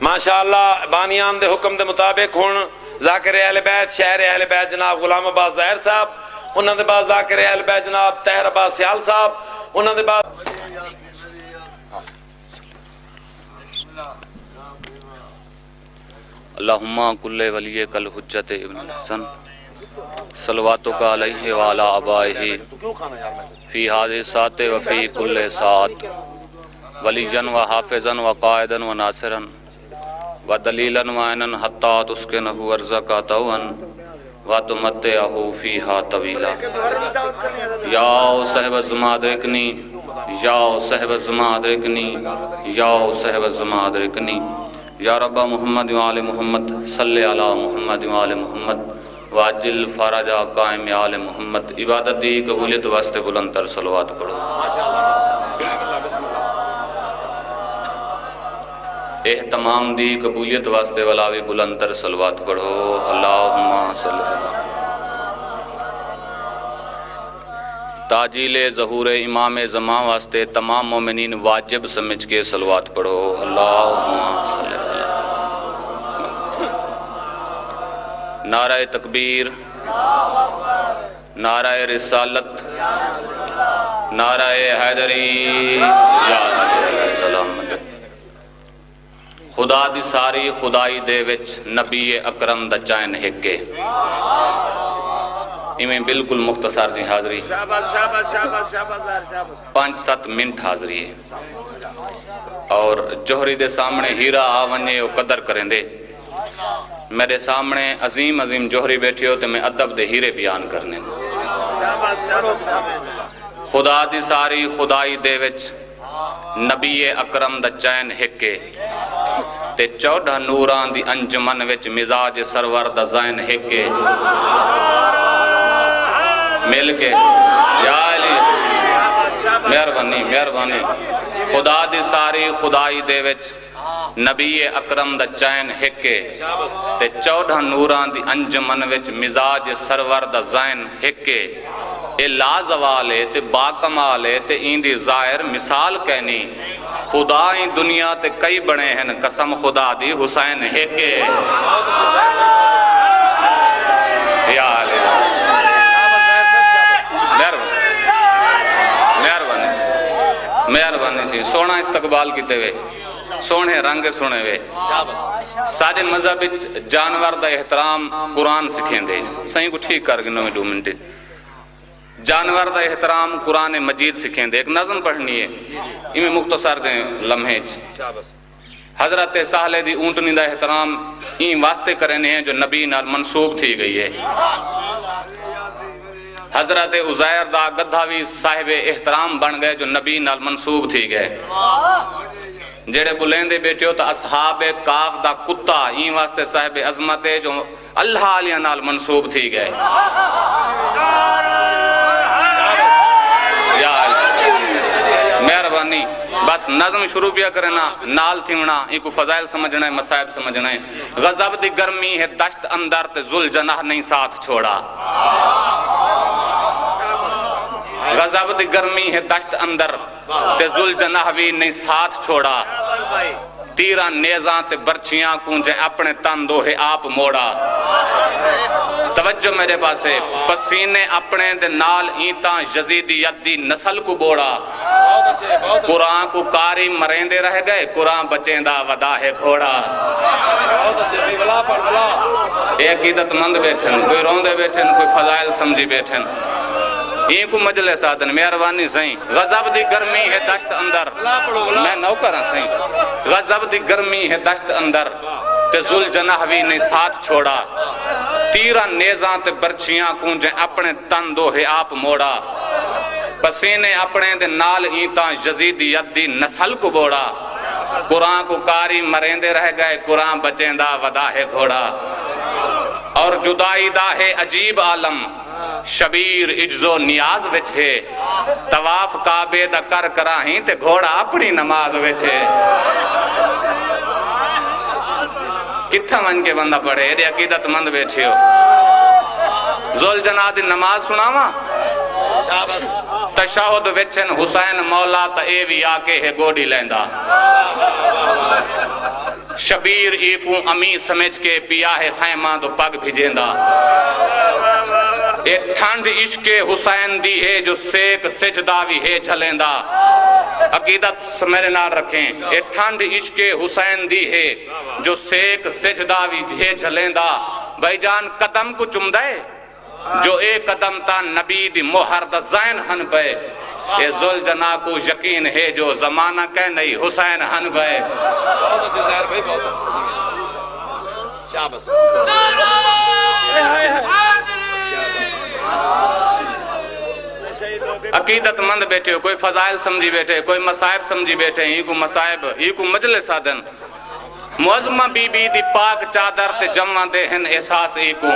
ماشاءاللہ بانیان دے حکم دے مطابق ہون ذاکر اہل بیت شہر اہل بیت جناب غلام عباس ظاہر صاحب، انہوں نے بعد ذاکر اہل بیت جناب طاہر عباس سیال صاحب، انہوں نے بعد اللہم کل ولی کل حجت ابن حسن صلواتک علیہ وعلا آبائہ فی حادثات وفی کل ساعت ولیجن و حافظن و قائدن و ناصرن و دلیلن و عینن حتی تسکنہو ارزقا توان و تمتعہو فیہا طویلا یا صاحب الزما ادرکنی یا صاحب الزما ادرکنی یا صاحب الزما ادرکنی یا رب محمد و آل محمد صلی علی محمد و آل محمد واجل فرجا قائم آل محمد عبادت دی قبولیت واسطے بلند تر صلوات پڑھو اہتمام دی قبولیت واسطے ولاوی بلند تر صلوات پڑھو اللہم صلی اللہ تاجیل ظہور امام زمان واسطے تمام مومنین واجب سمجھ کے صلوات پڑھو اللہم صلی اللہ نعرہ تکبیر، نعرہ رسالت، نعرہ حیدری، یا علیہ السلام خدا دی ساری خدائی دے وچ نبی اکرم دا چائن ہکے میں بالکل مختصر جی حاضری 5-7 منٹ حاضری ہے اور جوہری دے سامنے ہیرا آونے و قدر کریں دے میرے سامنے عظیم عظیم جوہری بیٹھے ہوتے میں ادب دے ہیرے بیان کرنے خدا دی ساری خدائی دے وچ نبی اکرم دا چین ہکے تے 14 نوران دی انجمن وچ مزاج سرور دا زین ہکے مل کے یا علی مہربانی مہربانی خدا دی ساری خدائی دے وچ نبی اکرم دا چین ہکے تے 14 نوران دی انجمن وچ مزاج سرور دا زین ہکے اے لازوالے تے باکمالے تے این دی ظاہر مثال کہنی خدا ہی دنیا تے کئی بڑے ہیں قسم خدا دی حسین ہکے یا علی مہربانی سی سونا استقبال کیتے ہوئے سونے رنگ سنے ہوئے سارے مذہب جانور دا احترام قرآن سکھیں دے صحیح کو ٹھیک کر گنوں میں 2 منٹ جانور دا احترام قرآن مجید سکھیں دے ایک نظم پڑھنی ہے میں مختصر دیں لمحے حضرت سہلے دی اونٹنی دا احترام این واسطے کرنے ہیں جو نبی نال منسوب تھی گئی ہے حضرت عزیر دا گدھاوی صاحب احترام بن گئے جو نبی نال منسوب تھی گئے جڑے بلندے بیٹے ہو تا اصحاب کاف دا کتا این واسطے صاحب عظمت ہے جو اللہ علیہ نال منسوب تھی گئے یا مہربانی بس نظم شروع پیا کرنا نال تھیونا ایک فضائل سمجھنا ہے مسائب سمجھنا ہے غضب دی گرمی ہے دشت اندر تے ذل جناح نہیں ساتھ چھوڑا غضب دی گرمی ہے دشت اندر تے ذل جناح بھی نہیں ساتھ چھوڑا تیرہ نیزاں تے برچیاں کونجے اپنے تن دو ہے آپ موڑا توجہ میرے پاسے پسینے اپنے دے نال اینتاں یزیدیت دی نسل کو بوڑا قرآن کو کاری مرین دے رہ گئے قرآن بچیں دا ودا ہے گھوڑا ایک عقیدت مند بیٹھن کوئی روندے بیٹھن کوئی فضائل سمجھی بیٹھن یہ کو مجلس آدن مہربانی سہیں غضب دی گرمی ہے دشت اندر میں نو کرا سہیں غضب دی گرمی ہے دشت اندر تے ذل جناح بھی نہیں ساتھ چھوڑا تیرہ نیزاں تے برچیاں کونجے اپنے تن دو ہے آپ موڑا پسینے اپنے دے نال اینتاں یزیدیت دی نسل کو بوڑا قرآن کو کاری مرندے رہ گئے قرآن بچیں دا ودا ہے گھوڑا اور جدائی دا ہے عجیب عالم شبیر عجز و نیاز وچھے طواف کعبے دا کر کراہیں تے گھوڑا اپنی نماز وچھے کتھا من کے بندہ پڑھے ایڈی عقیدت مند بیٹھے ہو ذل جناح دی نماز سناوا تشہد وچھن حسین مولا تا اے وی آکے ہے گوڑی لیندہ شبیر ایکوں امی سمجھ کے پیا ہے خیمہ تو پگ بھیجیندہ اے ٹھنڈ عشق حسین دی ہے جو سیک سجدہ بھی ہے جھلیندہ عقیدت میرے نال رکھیں اے ٹھنڈ عشق حسین دی ہے جو سیک سجدہ بھی ہے جھلیندہ بھائی جان قدم کو چمدے جو ایک قدم تا نبی دی مہر دا زین ہن پہ اے ذوالجناح کو یقین ہے جو زمانہ کہ نہیں حسین ہن پہ بہت اچھے ظاہر بھائی بہت اچھے شاباش عقیدت مند بیٹھے ہو کوئی فضائل سمجھی بیٹھے کوئی مصائب سمجھی بیٹھے ہی کو مصائب ہی کو مجلس آدن معظمہ بی بی دی پاک چادر تے جمع دے ہن احساس ہی کو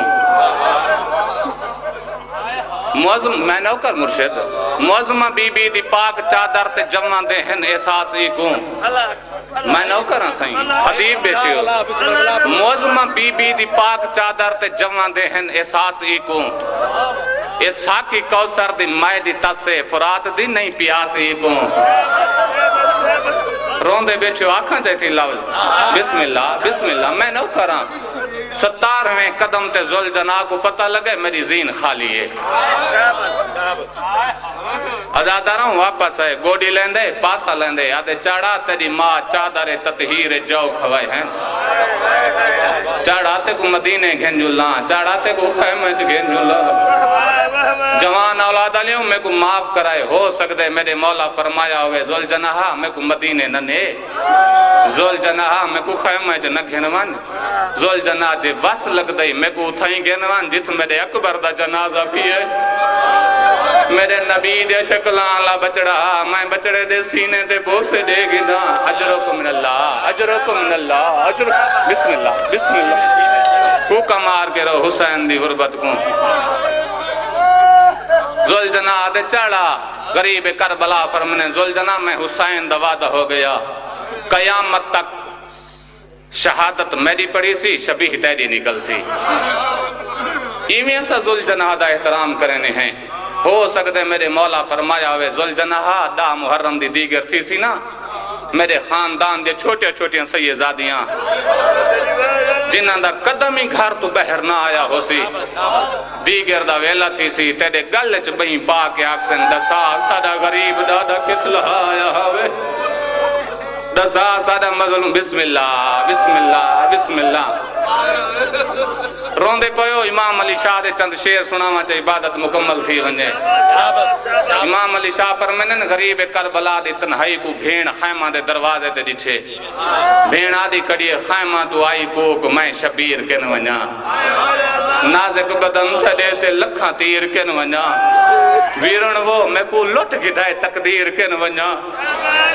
میں نوکر مرشد معظمہ بی بی دی پاک چادر تے جمع دے ہن احساس ہی کو میں نوکر ہاں سائیں حدیب بیٹھے ہو معظمہ بی بی دی پاک چادر تے جمع دے ہن احساس ہی کو اسحاقی کوثر دی مائے دی تسے فرات دی نہیں پیاس ہی کو روندے بیٹھے ہو آنکھاں چاہتی لفظ بسم اللہ میں نو کراں 17ویں قدم تے ذوالجناح کو پتہ لگے میری زین خالی ہے ازادہ رہوں واپس ہے گوڑی لیندے پاسا لیندے آدھے چاڑا تیری ماں چادر تطہیر جو کھوائے ہیں چاڑاتے کو مدینے گھنجولاں چاڑاتے کو خیمچ گھنجولاں جوان اولاد علیوں میں کو معاف کرائے ہو سکتے میرے مولا فرمایا ہوئے ذوالجناح میں کو مدینے ننے ذوالجناح میں کو خیمچ نہ گھنوان ذوالجناح جے وس لگ دئی میں کو اتھائیں گھنوان جت میرے اکبر دا جنازہ بھی ہے میرے نبی دے شکلان اللہ بچڑا میں بچڑے دے سینے دے بوسے دے گنا اجرکم من اللہ بسم اللہ کو کمار کے رہو حسین دی غربت کو ذوالجناح دے چڑھا غریب کربلا فرمنے ذوالجناح میں حسین دا وعدہ ہو گیا قیامت تک شہادت میری پڑی سی شبیہ تیری نکل سی ایویں ایسا ذوالجناح دا احترام کرنے ہیں ہو سکتے میرے مولا فرمایا ہوئے ذوالجناح دا محرم دی دیگر تھی سی نا میرے خاندان دے چھوٹے چھوٹے سیدزادیاں جنہاں دا قدم ہی گھر تو بہر نہ آیا ہو سی دیگر دا ویلا تھی سی تیرے گلچ بہی پاک آکسن دسا ساڑا غریب دادا کتلا آیا ہوئے دسا ساڑا مظلوم بسم اللہ روندے پہو امام علی شاہ دے چند شیر سناما چاہی عبادت مکمل تھی ونجے امام علی شاہ فرمینن غریب کربلا دی تنہائی کو بھین خیمہ دے دروازے دے دیچھے بھین آدھی کڑی خیمہ تو آئی کوک میں شبیر کن ونجا نازک بدن تھے دیتے لکھاں تیر کن ونجا ویرن وہ میں کو لٹ گدھائے تقدیر کن ونجا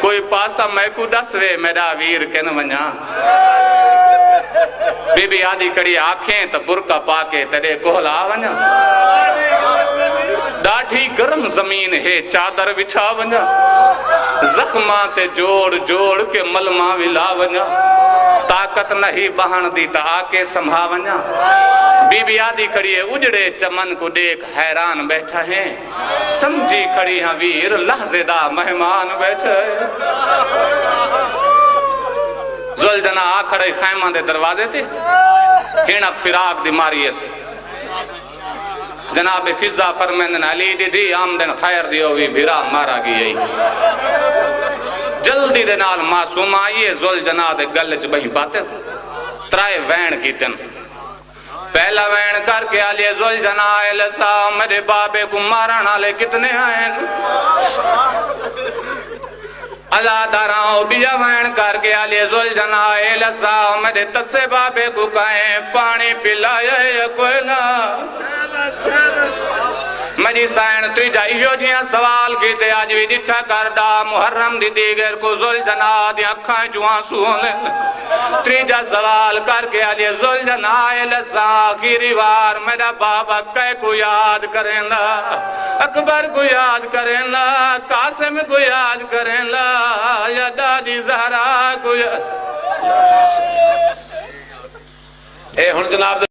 کوئی پاسا میں کو ڈسوے میرا ویر کن ونجا بی بی آدھی کڑی آنکھیں تا برکہ پاکے تیرے کوہلا ونجا ڈاٹھی گرم زمین ہے چادر بچھا ونجا زخماں تے جوڑ کے ملما ولا ونجا طاقت نہیں بہن دی تا آکے سمھا ونجا بی بی آدھی کھڑی ہے اجڑے چمن کو دیکھ حیران بیٹھا ہے سمجھی کھڑی ہاں ویر لحظے دا مہمان بیٹھا ہے ذوالجناح آکھڑے خیمہ دے دروازے تھے ہینک فراق دی ماریس جناب فضا فرمیندن علی دی آمدن خیر دیوی بھیرا مارا گئی جلدی دے نال معصوم آئیے ذوالجناح دے گلچ بہی باتیں ترائے وین کی تن پہلا وین کر کے آلیے ذوالجناح لسا میرے بابے کو مارنا لے کتنے آئیں اللہ داراؤں بیا وین کر کے آلیے ذوالجناح لسا میرے تسے بابے کو کہیں پانی پلائے کوئلہ مجھے سائن تریجا ایو جیاں سوال کی تے آج بھی جٹھا کردہ محرم دی دیگر کو ذوالجناح دی اکھائیں جوان سونے تریجا سوال کر کے آلیے ذوالجناح لسا آخری وار میرا بابا کہے کو یاد کریں لا اکبر کو یاد کریں لا قاسم کو یاد کریں لا یا دادی زہرا کو یاد اے ہن جناب